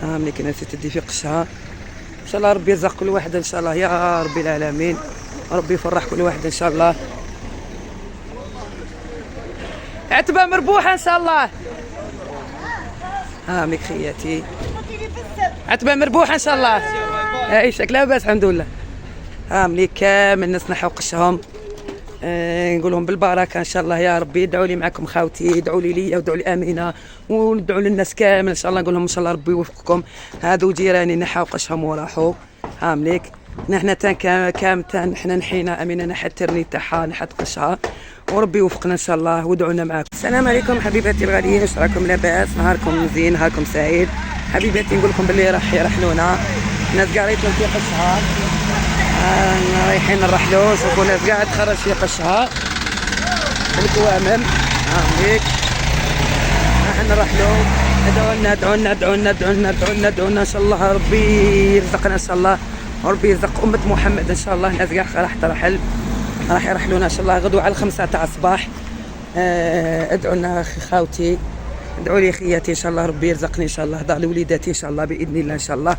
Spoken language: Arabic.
ملي كاينه تدي في قشها ان شاء الله ربي يرزق كل واحد ان شاء الله يا رب العالمين. ربي يفرح كل واحد ان شاء الله. عتبه مربوحه ان شاء الله. مليك خياتي عتبه مربوحه ان شاء الله. عايشك لاباس الحمد لله. مليك كامل الناس نحو قشهم. نقول لهم بالبركه ان شاء الله يا ربي. ادعوا لي معكم خاوتي، ادعوا لي ليا وادعوا لي امينه وندعوا للناس كامل ان شاء الله. نقول لهم ان شاء الله ربي يوفقكم. هادو جيراني نحاو قشهم وراحوا. مليك نحنا كامل حنا نحينا امينه نحت الترني تاعها نحت قشها وربي يوفقنا ان شاء الله ودعونا معاكم. السلام عليكم حبيباتي الغاليين، واش راكم لاباس؟ نهاركم مزيان، نهاركم سعيد حبيباتي. نقول لكم باللي راح يرحلونا ناس كاع ريتهم في قشها. رايحين نرحلوا. شوفوا ناس كاع تخرج في قشها بالكوامل. مليك راح نرحلوا. ادعوا لنا ان شاء الله ربي يرزقنا ان شاء الله وربي يرزق امه محمد ان شاء الله. الناس كاع راح ترحل، راح يرحلونا ان شاء الله غدوه على 5 تاع الصباح. ادعوا لنا خاوتي، ادعوا لي خياتي ان شاء الله ربي يرزقني ان شاء الله. ضع لوليداتي ان شاء الله باذن الله ان شاء الله.